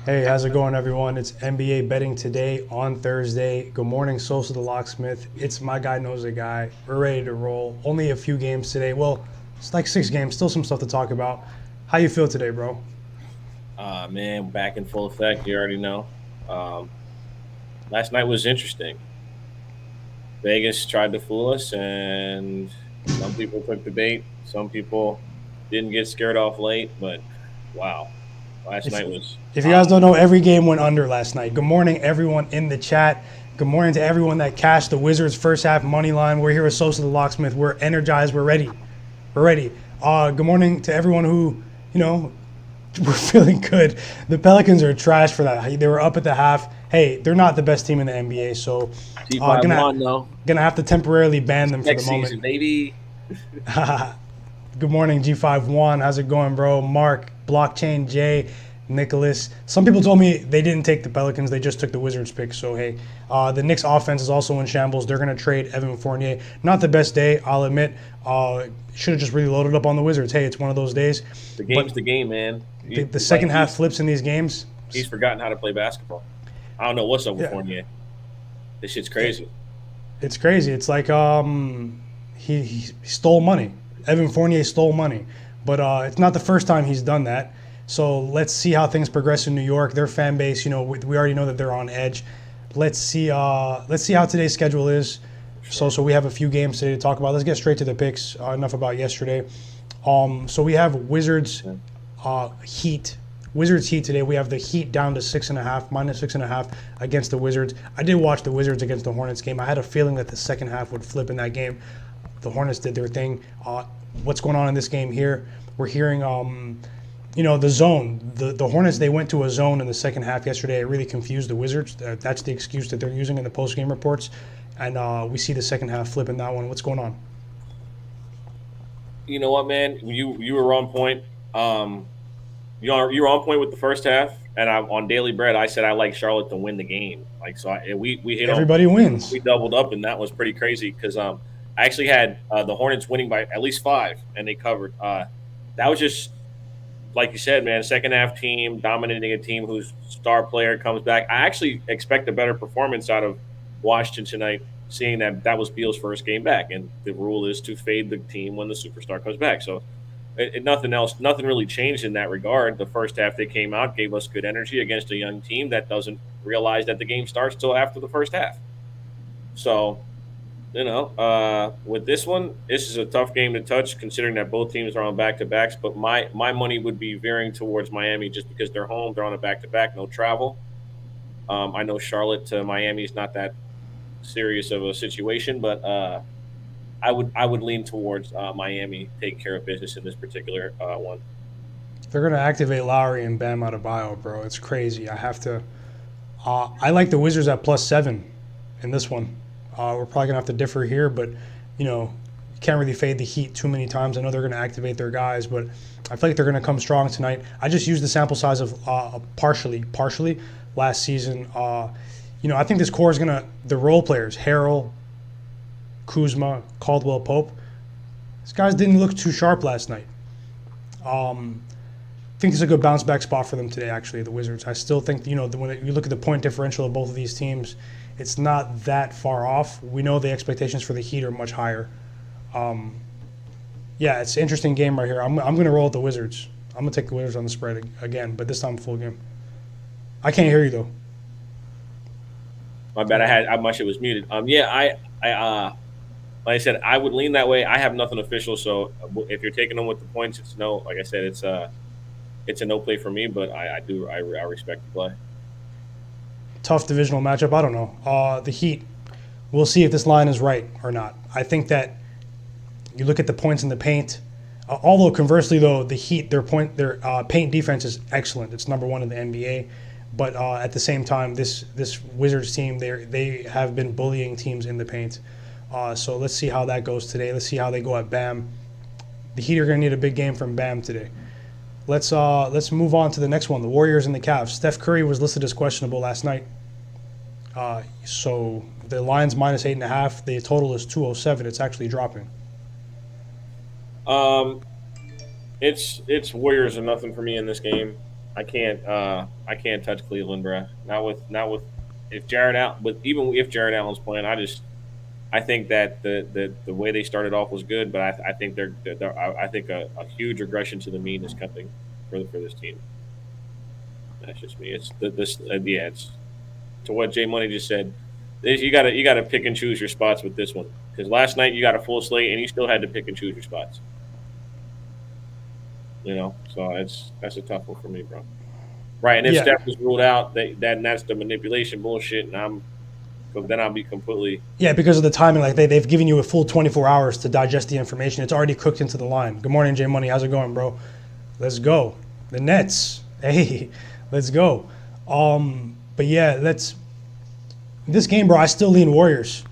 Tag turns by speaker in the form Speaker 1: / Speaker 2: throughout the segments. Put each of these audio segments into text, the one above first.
Speaker 1: Hey, how's it going, everyone? It's NBA betting today on Thursday. Good morning, Sosa the Locksmith. It's my guy knows a guy. We're ready to roll. Only a few games today. Well, it's like 6 games. Still some stuff to talk about. How you feel today, bro?
Speaker 2: Man, back in full effect. You already know. Um, Last night was interesting. Vegas tried to fool us, and some people took the bait. Some people didn't get scared off late, but wow, last
Speaker 1: If
Speaker 2: night was
Speaker 1: if you guys
Speaker 2: odd.
Speaker 1: don't know, every game went under last night. Good morning, everyone in the chat. Good morning to everyone that cashed the Wizards first half money line. We're here with Sosa the Locksmith. We're energized. We're ready. We're ready. Good morning to everyone who, you know, we're feeling good. The Pelicans are trash for that. They were up at the half. Hey, they're not the best team in the NBA, so uh,
Speaker 2: G5
Speaker 1: gonna
Speaker 2: won though.
Speaker 1: gonna have to temporarily ban them for the
Speaker 2: Next
Speaker 1: moment.
Speaker 2: season, baby.
Speaker 1: Good morning, G51. How's it going, bro? Mark, Blockchain, Jay, Nicholas. Some people told me they didn't take the Pelicans; they just took the Wizards pick. So hey, the Knicks offense is also in shambles. They're gonna trade Evan Fournier. Not the best day, I'll admit. Should have just really loaded up on the Wizards. Hey, it's one of those days.
Speaker 2: The
Speaker 1: But
Speaker 2: game's the game, man.
Speaker 1: the
Speaker 2: Like
Speaker 1: second half flips in these games.
Speaker 2: he's forgotten how to play basketball. I don't know what's up with
Speaker 1: Yeah,
Speaker 2: Fournier. This shit's
Speaker 1: it,
Speaker 2: crazy.
Speaker 1: it's crazy. It's like he stole money. Evan Fournier stole money, but it's not the first time he's done that. So let's see how things progress in New York. Their fan base, we already know that they're on edge. Let's see how today's schedule is. So
Speaker 2: Sure.
Speaker 1: so we have a few games today to talk about. Let's get straight to the picks. Enough about yesterday. So we have Heat. Wizards Heat today. We have the Heat down to 6.5, -6.5 against the Wizards. I did watch the Wizards against the Hornets game. I had a feeling that the second half would flip in that game. The Hornets did their thing. What's going on in this game here? We're hearing, the zone. The Hornets, they went to a zone in the second half yesterday. It really confused the Wizards. That's the excuse that they're using in the post game reports. And we see the second half flip in that one. What's going on?
Speaker 2: You know what, man? You were on point. You were on point with the first half, and on Daily Bread, I said I like Charlotte to win the game. Like so, and we hit on
Speaker 1: Everybody wins.
Speaker 2: we doubled up, and that was pretty crazy because I actually had the Hornets winning by at least five, and they covered. That was just like you said, man. Second half team dominating a team whose star player comes back. I actually expect a better performance out of Washington tonight, seeing that that was Beal's first game back, and the rule is to fade the team when the superstar comes back. So nothing else, nothing really changed in that regard. The first half they came out, gave us good energy against a young team that doesn't realize that the game starts till after the first half. So, with this one, this is a tough game to touch considering that both teams are on back to backs. But my money would be veering towards Miami just because they're home, they're on a back to back, no travel. I know Charlotte to Miami is not that serious of a situation, but I would lean towards Miami taking care of business in this particular one.
Speaker 1: They're going to activate Lowry and Bam Adebayo, bro. It's crazy. I have to. I like the Wizards at +7 in this one. We're probably going to have to differ here, but, you can't really fade the Heat too many times. I know they're going to activate their guys, but I feel like they're going to come strong tonight. I just used the sample size of partially last season. I think this core is going to, the role players, Harrell, Kuzma, Caldwell Pope, these guys didn't look too sharp last night. I think it's a good bounce back spot for them today, actually, the Wizards. I still think, when you look at the point differential of both of these teams, it's not that far off. We know the expectations for the Heat are much higher. Yeah, it's an interesting game right here. I'm going to roll with the Wizards. I'm going to take the Wizards on the spread again, but this time full game. I can't hear you, though.
Speaker 2: My bad, my shit was muted. Yeah, like I said, I would lean that way. I have nothing official, so if you're taking them with the points, it's no. Like I said, it's a no play for me, but I respect the play.
Speaker 1: Tough divisional matchup. I don't know. The Heat, we'll see if this line is right or not. I think that you look at the points in the paint. Although conversely, though, the Heat, their paint defense is excellent. It's number one in the NBA. But at the same time, this Wizards team, they have been bullying teams in the paint. So let's see how that goes today. Let's see how they go at Bam. The Heat are going to need a big game from Bam today. Let's move on to the next one. The Warriors and the Cavs. Steph Curry was listed as questionable last night. So the line's -8.5. The total is 207. It's actually dropping.
Speaker 2: Um, it's Warriors or nothing for me in this game. I can't touch Cleveland, bro. Not with if Jared Allen, with even if Jared Allen's playing, I think that the way they started off was good, but I think I think a huge regression to the mean is coming for this team. That's just me. It's this yeah. It's to what Jay Money just said. You gotta pick and choose your spots with this one because last night you got a full slate and you still had to pick and choose your spots. So that's a tough one for me, bro. Right, and if
Speaker 1: Yeah,
Speaker 2: Steph was ruled out, that's the manipulation bullshit, then I'll be completely.
Speaker 1: yeah, because of the timing, like they've given you a full 24 hours to digest the information. It's already cooked into the line. Good morning, Jay Money. How's it going, bro? Let's go. The Nets. Hey, let's go. But yeah, this game, bro. I still lean Warriors.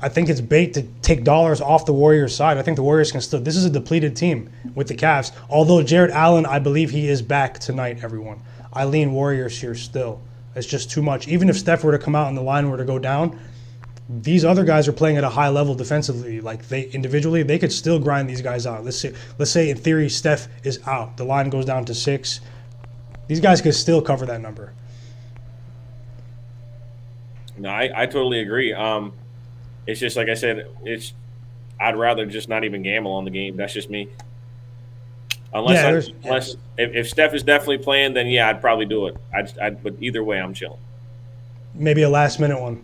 Speaker 1: I think it's bait to take dollars off the Warriors side. I think the Warriors can still. This is a depleted team with the Cavs. Although Jared Allen, I believe he is back tonight. Everyone, I lean Warriors here still. It's just too much. Even if Steph were to come out and the line were to go down, these other guys are playing at a high level defensively. Like they individually, they could still grind these guys out. Let's say in theory Steph is out. The line goes down to 6. These guys could still cover that number.
Speaker 2: No, I totally agree. It's just like I said. I'd rather just not even gamble on the game. That's just me. Unless if Steph is definitely playing, then yeah, I'd probably do it. But either way, I'm chilling.
Speaker 1: Maybe a last minute one.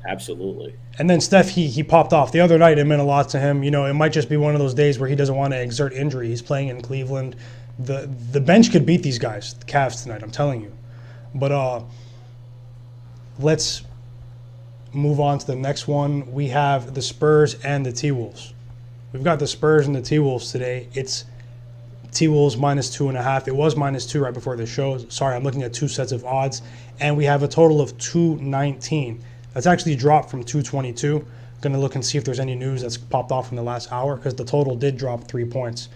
Speaker 2: Absolutely.
Speaker 1: And then Steph, he popped off the other night. It meant a lot to him. It might just be one of those days where he doesn't want to exert injury. He's playing in Cleveland. The bench could beat these guys, the Cavs tonight. I'm telling you. But let's move on to the next one. We have the Spurs and the T-Wolves. We've got the Spurs and the T-Wolves today. It's T-Wolves -2.5. It was -2 right before the show. Sorry, I'm looking at two sets of odds. And we have a total of 219. That's actually dropped from 222. Going to look and see if there's any news that's popped off in the last hour because the total did drop 3 points.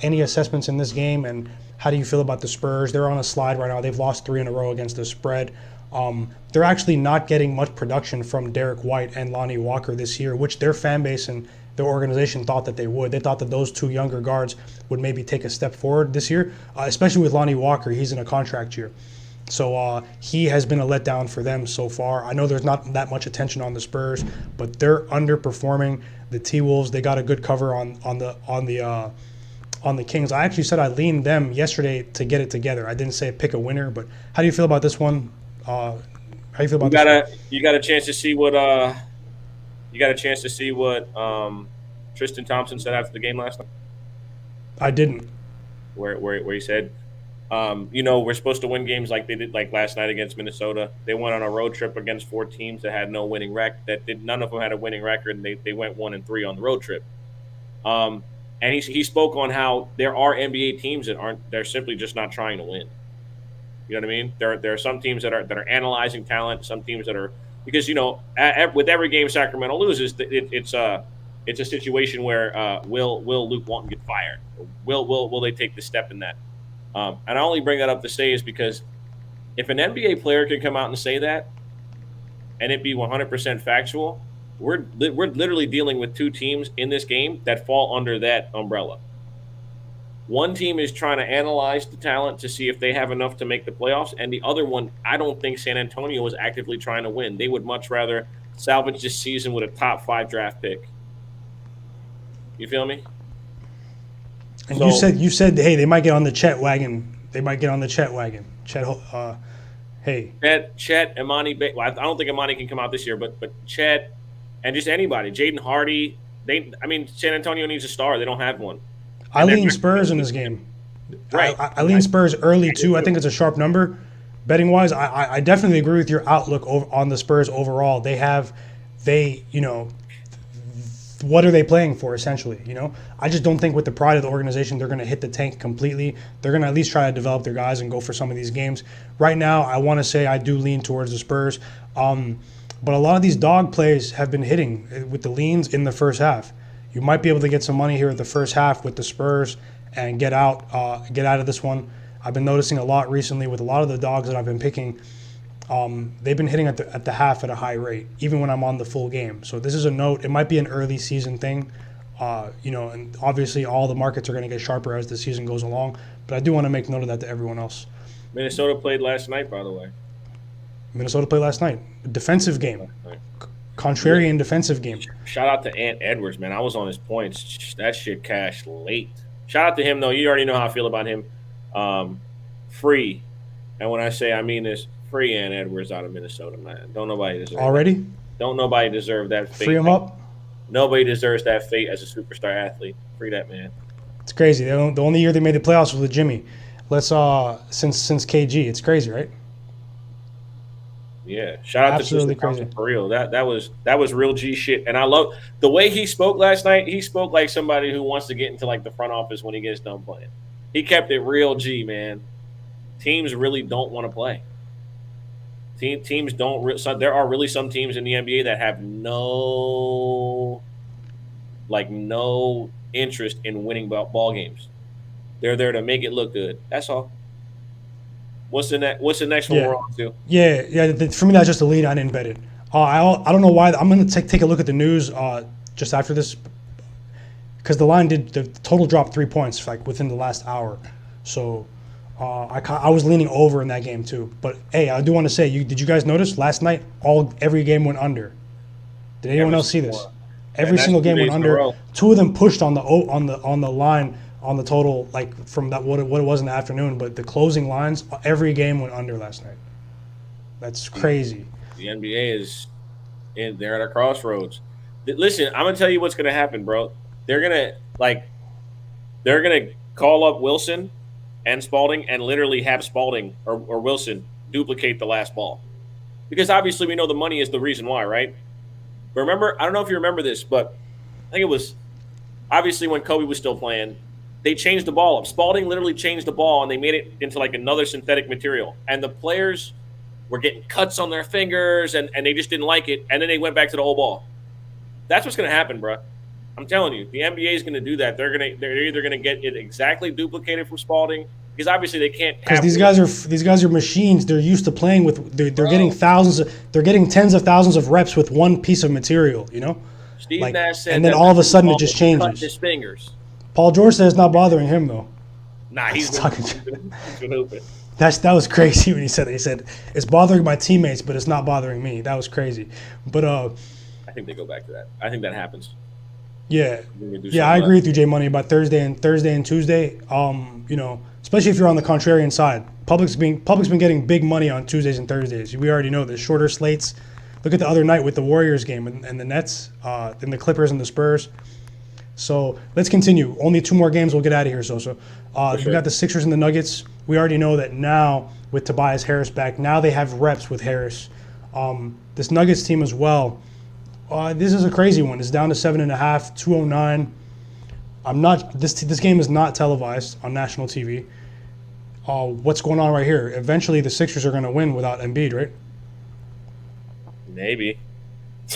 Speaker 1: Any assessments in this game, and how do you feel about the Spurs? They're on a slide right now. They've lost 3 in a row against the spread. They're actually not getting much production from Derek White and Lonnie Walker this year, which their fan base and their organization thought that they would. They thought that those two younger guards would maybe take a step forward this year, especially with Lonnie Walker. He's in a contract year. So he has been a letdown for them so far. I know there's not that much attention on the Spurs, but they're underperforming. The T-Wolves, they got a good cover on the Kings. I actually said I leaned them yesterday to get it together. I didn't say pick a winner, but how do you feel about this one? How do you feel about this one?
Speaker 2: You got a chance to see what Tristan Thompson said after the game last night,
Speaker 1: I didn't.
Speaker 2: where he said, we're supposed to win games like they did like last night against Minnesota. They went on a road trip against 4 teams that had no winning record. None of them had a winning record, and they went 1-3 on the road trip. And he spoke on how there are NBA teams they're simply just not trying to win. You know what I mean? There are some teams that are analyzing talent. Some teams that are because with every game Sacramento loses, it's a situation where will Luke Walton get fired? Will they take the step in that? And I only bring that up to say is because if an NBA player can come out and say that, and it be 100% factual, we're literally dealing with 2 teams in this game that fall under that umbrella. One team is trying to analyze the talent to see if they have enough to make the playoffs, and the other one, I don't think San Antonio is actively trying to win. They would much rather salvage this season with a top 5 draft pick. You feel me?
Speaker 1: And you said, hey, they might get on the Chet wagon. They might get on the Chet wagon. Hey.
Speaker 2: Chet, Imani. Well, I don't think Imani can come out this year, but Chet and just anybody. Jaden Hardy. San Antonio needs a star. They don't have one.
Speaker 1: I lean Spurs in this game.
Speaker 2: Right.
Speaker 1: I lean Spurs early too. I think it's a sharp number. Betting wise, I definitely agree with your outlook on the Spurs overall. What are they playing for essentially? I just don't think with the pride of the organization they're going to hit the tank completely. They're going to at least try to develop their guys and go for some of these games. Right now, I want to say I do lean towards the Spurs, but a lot of these dog plays have been hitting with the leans in the first half. You might be able to get some money here at the first half with the Spurs and get out of this one. I've been noticing a lot recently with a lot of the dogs that I've been picking. They've been hitting at the half at a high rate, even when I'm on the full game. So this is a note. It might be an early season thing. And obviously all the markets are going to get sharper as the season goes along. But I do want to make note of that to everyone else.
Speaker 2: Minnesota played last night, by the way.
Speaker 1: Minnesota played last night. Defensive game. Contrarian defensive game.
Speaker 2: Shout out to Ant Edwards, man. I was on his points. That shit cashed late. Shout out to him, though. You already know how I feel about him. Free. And when I say I mean this, free Ant Edwards out of Minnesota, man. Don't nobody deserve
Speaker 1: already?
Speaker 2: That. Don't nobody deserve that fate.
Speaker 1: Free him up?
Speaker 2: Nobody deserves that fate as a superstar athlete. Free that man.
Speaker 1: It's crazy. The only year they made the playoffs was with Jimmy. Since KG. It's crazy, right?
Speaker 2: Yeah. Shout out
Speaker 1: Absolutely
Speaker 2: to
Speaker 1: crazy.
Speaker 2: For real. That was real G shit. And I love the way he spoke last night. He spoke like somebody who wants to get into like the front office when he gets done playing. He kept it real G, man. Teams really don't want to play. Teams don't. So there are really some teams in the NBA that have no interest in winning ball games. They're there to make it look good. That's all. What's the next one we're on to?
Speaker 1: Yeah. For me, that's just a lead. I didn't bet it. I don't know why. I'm going to take a look at the news just after this because the total dropped 3 points like within the last hour. So I was leaning over in that game too. But hey, I do want to say, did you guys notice last night every game went under? Did anyone else see this? Every single game went under. 2 of them pushed on the line on the total, like from that what it was in the afternoon. But the closing lines, every game went under last night. That's crazy.
Speaker 2: The NBA is they're at a crossroads. Listen, I'm gonna tell you what's gonna happen, bro. They're gonna call up Wilson and Spalding and literally have Spalding or Wilson duplicate the last ball. Because obviously we know the money is the reason why, right? But remember, I don't know if you remember this, but I think it was obviously when Kobe was still playing, they changed the ball up. Spalding literally changed the ball and they made it into like another synthetic material. And the players were getting cuts on their fingers and they just didn't like it. And then they went back to the old ball. That's what's going to happen, bro. I'm telling you, the NBA is going to do that. They're either going to get it exactly duplicated from Spalding because obviously they can't.
Speaker 1: Because these guys are machines. They're used to playing with. They're getting they're getting tens of thousands of reps with one piece of material.
Speaker 2: Steve Nash said,
Speaker 1: and then all of a sudden it just changes.
Speaker 2: His fingers.
Speaker 1: Paul George said it's not bothering him though.
Speaker 2: Nah, he's talking.
Speaker 1: That was crazy when he said that. He said it's bothering my teammates, but it's not bothering me. That was crazy. But
Speaker 2: I think they go back to that. I think that happens.
Speaker 1: Yeah, I agree with you, J Money, about Thursday and Tuesday. Especially if you're on the contrarian side, public's been getting big money on Tuesdays and Thursdays. We already know this. Shorter slates. Look at the other night with the Warriors game and the Nets, then the Clippers and the Spurs. So let's continue. Only 2 more games. We'll get out of here. So we got the Sixers and the Nuggets. We already know that now with Tobias Harris back, now they have reps with Harris. This Nuggets team as well. This is a crazy one. It's down to 7.5, 209. This game is not televised on national TV. What's going on right here? Eventually, the Sixers are going to win without Embiid, right?
Speaker 2: Maybe.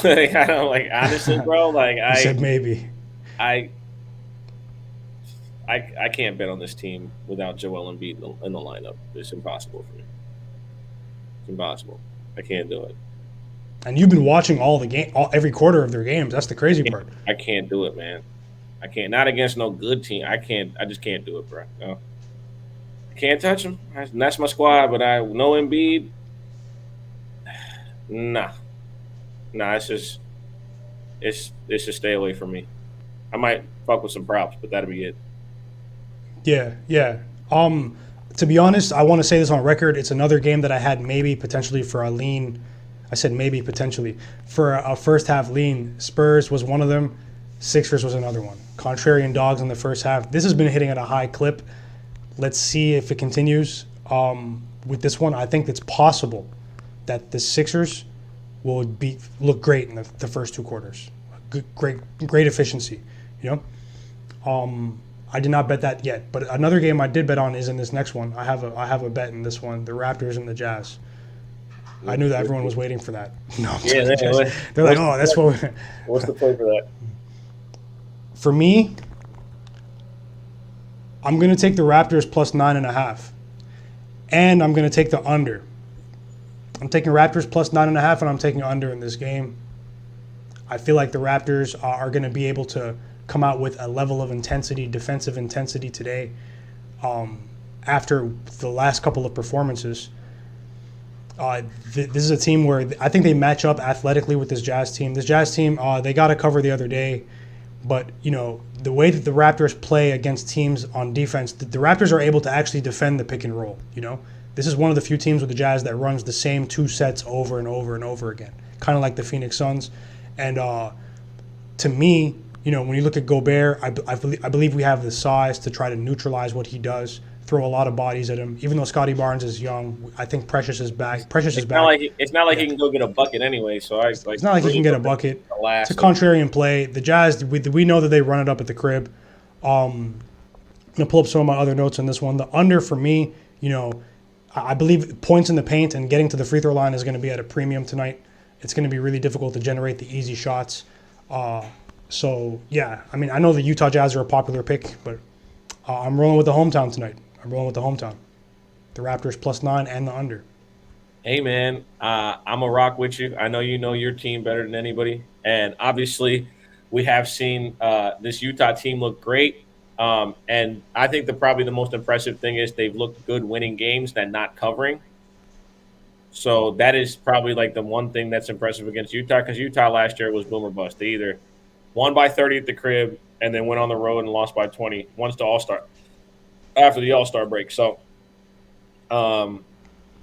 Speaker 2: I don't honestly, bro. I
Speaker 1: said maybe.
Speaker 2: I can't bet on this team without Joel Embiid in the lineup. It's impossible for me. It's impossible. I can't do it.
Speaker 1: And you've been watching every quarter of their games. That's the crazy part.
Speaker 2: I can't do it, man. I can't. Not against no good team. I just can't do it, bro. No. I can't touch them. That's my squad. But I no Embiid. Nah. It's just stay away from me. I might fuck with some props, but that'll be it.
Speaker 1: Yeah. To be honest, I want to say this on record. It's another game that I had maybe potentially for a lean. I said maybe potentially for a first half lean. Spurs was one of them. Sixers was another one. Contrarian dogs in the first half. This has been hitting at a high clip. Let's see if it continues. With this one, I think it's possible that the Sixers will look great in the first 2 quarters. Great efficiency. I did not bet that yet, but another game I did bet on is in this next one. I have a bet in this one: the Raptors and the Jazz. I knew that everyone was waiting for that. No, they're like, oh, that's what.
Speaker 2: What's the play for that?
Speaker 1: For me, I'm going to take the Raptors plus 9.5, and I'm going to take the under. I'm taking Raptors plus 9.5, and I'm taking under in this game. I feel like the Raptors are going to be able to come out with a level of intensity, defensive intensity today, after the last couple of performances. This is a team where I think they match up athletically with this Jazz team. This Jazz team, they got a cover the other day, but the way that the Raptors play against teams on defense, the Raptors are able to actually defend the pick and roll. This is one of the few teams with the Jazz that runs the same two sets over and over and over again, kind of like the Phoenix Suns. And to me, when you look at Gobert, I believe we have the size to try to neutralize what he does. Throw a lot of bodies at him. Even though Scotty Barnes is young, I think Precious is back.
Speaker 2: It's not like he can go get a bucket anyway. So
Speaker 1: it's not like he can get a bucket. It's a contrarian play. The Jazz, we know that they run it up at the crib. I'm gonna pull up some of my other notes on this one. The under for me, I believe points in the paint and getting to the free throw line is going to be at a premium tonight. It's going to be really difficult to generate the easy shots. So yeah, I mean, I know the Utah Jazz are a popular pick, but I'm rolling with the hometown tonight. The Raptors +9 and the under.
Speaker 2: Hey, man, I'm a rock with you. I know you know your team better than anybody. And obviously, we have seen this Utah team look great. And I think probably the most impressive thing is they've looked good winning games than not covering. So that is probably like the one thing that's impressive against Utah, because Utah last year was boom or bust. They either won by 30 at the crib and then went on the road and lost by 20 once the All-Star after the All-Star break. So,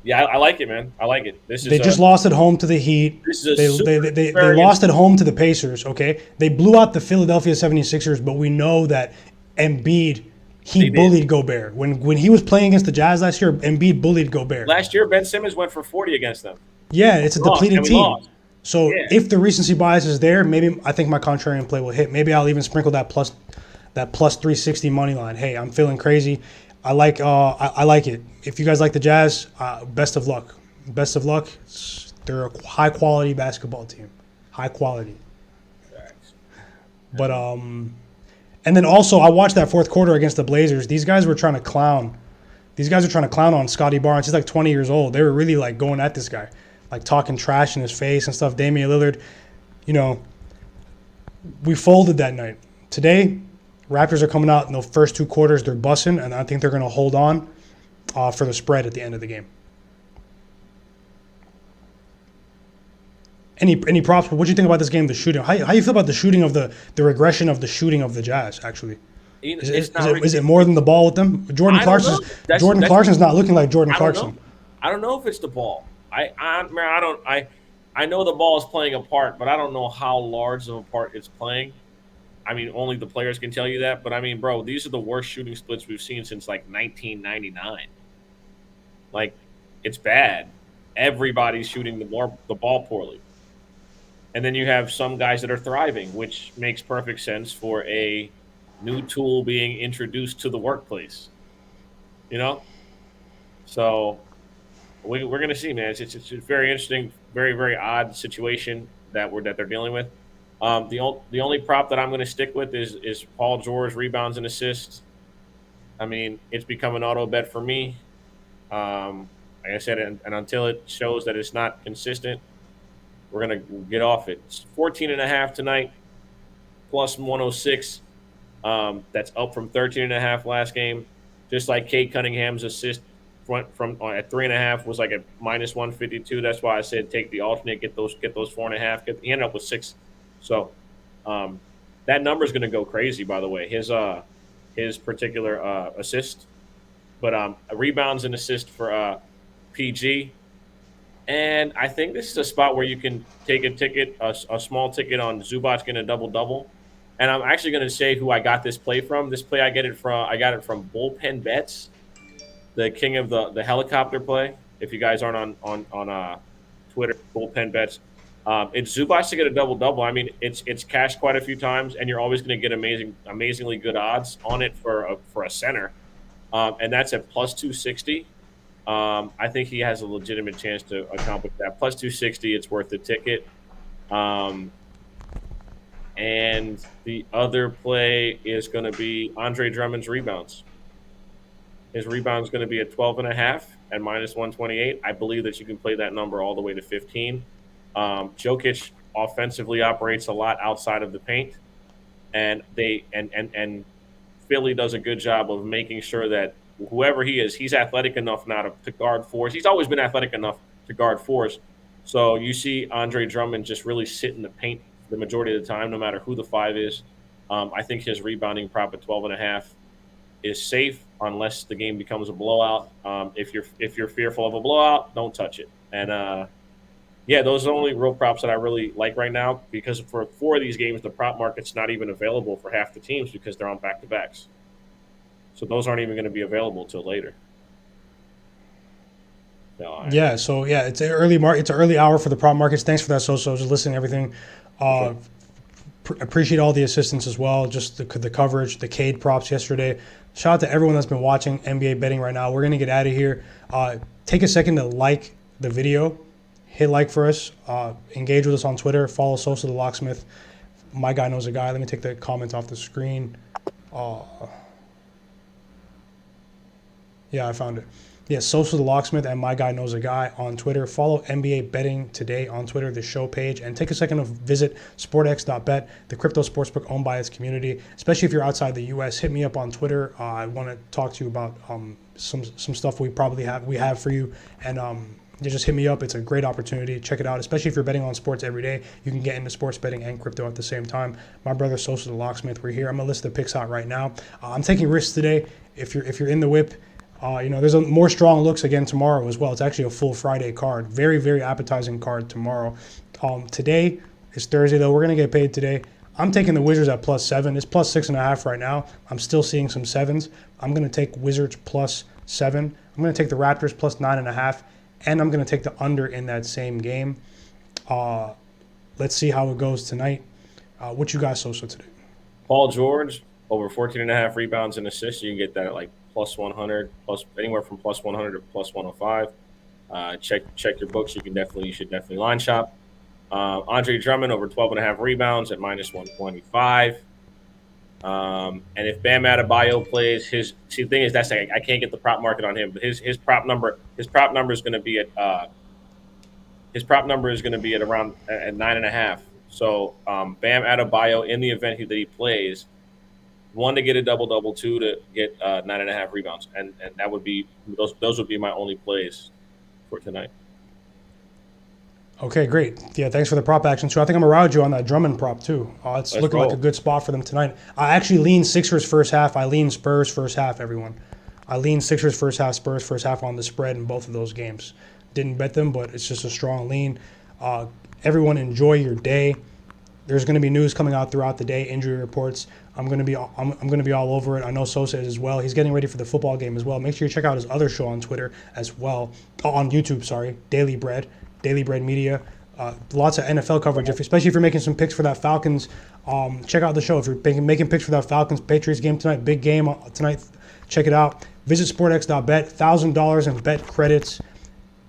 Speaker 2: yeah, I like it, man. I like it.
Speaker 1: They just lost at home to the Heat. They lost at home to the Pacers, okay? They blew out the Philadelphia 76ers, but we know that Embiid, he bullied Gobert. When he was playing against the Jazz last year, Embiid bullied Gobert.
Speaker 2: Last year, Ben Simmons went for 40 against them.
Speaker 1: Yeah, it's a depleted team. So if the recency bias is there, maybe I think my contrarian play will hit. Maybe I'll even sprinkle that plus 360 money line. Hey, I'm feeling crazy. I like it. If you guys like the Jazz, best of luck. Best of luck. They're a high quality basketball team. High quality. But and then also I watched that fourth quarter against the Blazers. These guys were trying to clown. These guys are trying to clown on Scotty Barnes. He's like 20 years old. They were really like going at this guy, like talking trash in his face and stuff. Damian Lillard, we folded that night. Today, Raptors are coming out in the first two quarters. They're bussing, and I think they're going to hold on for the spread at the end of the game. Any props? What do you think about this game, the shooting? How you feel about the shooting of the regression of the shooting of the Jazz, actually? Is it more than the ball with them? Jordan Clarkson's not looking like Jordan Clarkson.
Speaker 2: I don't know if it's the ball. I know the ball is playing a part, but I don't know how large of a part it's playing. I mean, only the players can tell you that. But, I mean, bro, these are the worst shooting splits we've seen since, 1999. It's bad. Everybody's shooting the ball poorly. And then you have some guys that are thriving, which makes perfect sense for a new tool being introduced to the workplace. So we're going to see, man. It's a very interesting, very, very odd situation that they're dealing with. The only prop that I'm going to stick with is Paul George rebounds and assists. I mean, it's become an auto bet for me. Like I said, and until it shows that it's not consistent, we're going to get off it. It's 14.5 tonight, plus 106. That's up from 13.5 last game. Just like Cade Cunningham's assist from at 3.5 was like a minus 152. That's why I said take the alternate, get those 4.5. He ended up with 6. So that number is going to go crazy, by the way, his particular assist. But rebounds and assist for PG. And I think this is a spot where you can take a small ticket on Zubac getting a double-double. And I'm actually going to say who I got this play from. This play I got it from Bullpen Bets, the king of the helicopter play. If you guys aren't on Twitter, Bullpen Bets. It's Zubac to get a double-double. I mean, it's cashed quite a few times, and you're always going to get amazingly good odds on it for a center. And that's at plus 260. I think he has a legitimate chance to accomplish that. Plus 260, it's worth the ticket. And the other play is going to be Andre Drummond's rebounds. His rebound is going to be at 12.5 at minus 128. I believe that you can play that number all the way to 15. Jokic offensively operates a lot outside of the paint. and and Philly does a good job of making sure that whoever he is, he's athletic enough now to guard fours. He's always been athletic enough to guard fours. So you see Andre Drummond just really sit in the paint the majority of the time, no matter who the five is. I think his rebounding prop at 12.5 is safe unless the game becomes a blowout. If you're fearful of a blowout, don't touch it. And yeah, those are the only real props that I really like right now because for 4 of these games, the prop market's not even available for half the teams because they're on back-to-backs. So those aren't even going to be available till later. So,
Speaker 1: Yeah, so yeah, it's an early hour for the prop markets. Thanks for that, so just listening to everything.
Speaker 2: sure.
Speaker 1: Appreciate all the assistance as well, just the coverage, the Cade props yesterday. Shout out to everyone that's been watching NBA betting right now. We're gonna get out of here. Take a second to like the video, hit like for us, engage with us on Twitter, follow Sosa the Locksmith. My guy knows a guy. Let me take the comment off the screen. Yeah, I found it. Yeah, Sosa the Locksmith and My Guy Knows a Guy on Twitter. Follow NBA Betting Today on Twitter, the show page, and take a second to visit sportx.bet, the crypto sportsbook owned by its community. Especially if you're outside the U.S., hit me up on Twitter. I want to talk to you about some stuff we have for you, and you just hit me up. It's a great opportunity. Check it out, especially if you're betting on sports every day. You can get into sports betting and crypto at the same time. My brother Sosa the Locksmith, we're here. I'm gonna list the picks out right now. I'm taking risks today. If you're in the whip. There's more strong looks again tomorrow as well. It's actually a full Friday card. Very, very appetizing card tomorrow. Today is Thursday, though. We're going to get paid today. I'm taking the Wizards at +7. It's +6.5 right now. I'm still seeing some sevens. I'm going to take Wizards +7. I'm going to take the Raptors +9.5. And I'm going to take the under in that same game. Let's see how it goes tonight. What you guys Sosa today?
Speaker 2: Paul George over 14.5 rebounds and assists. You can get that at like +100, plus anywhere from +100 to +105. Check your books. You should definitely line shop. Andre Drummond over 12.5 rebounds at -125. And if Bam Adebayo plays, the thing is I can't get the prop market on him, but his prop number is going to be at around at 9.5. So Bam Adebayo in the event that he plays. 1 to get a double, 2 to get 9.5 rebounds, and that would be those would be my only plays for tonight.
Speaker 1: Okay, great. Yeah, thanks for the prop action. So I think I'm around you on that Drummond prop too. It's looking like a good spot for them tonight. I actually lean Sixers first half. I lean Spurs first half. Everyone, I lean Sixers first half, Spurs first half on the spread in both of those games. Didn't bet them, but it's just a strong lean. Everyone, enjoy your day. There's going to be news coming out throughout the day, injury reports. I'm going to be all over it. I know Sosa is as well. He's getting ready for the football game as well. Make sure you check out his other show on Twitter as well, on YouTube. Sorry, Daily Bread Media. Lots of NFL coverage, especially if you're making some picks for that Falcons. Check out the show if you're making picks for that Falcons Patriots game tonight. Big game tonight. Check it out. Visit sportx.bet. $1,000 in bet credits.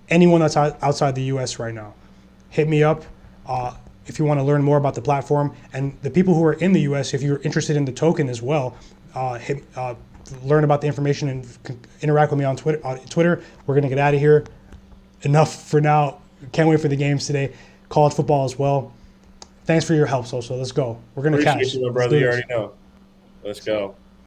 Speaker 1: Anyone that's outside the U.S. right now, hit me up. If you want to learn more about the platform, and the people who are in the U.S., if you're interested in the token as well, learn about the information and interact with me on Twitter. We're going to get out of here. Enough for now. Can't wait for the games today. College football as well. Thanks for your help, Sosa. Let's go. We're going to catch.
Speaker 2: Appreciate you, my brother. You already know. Let's go.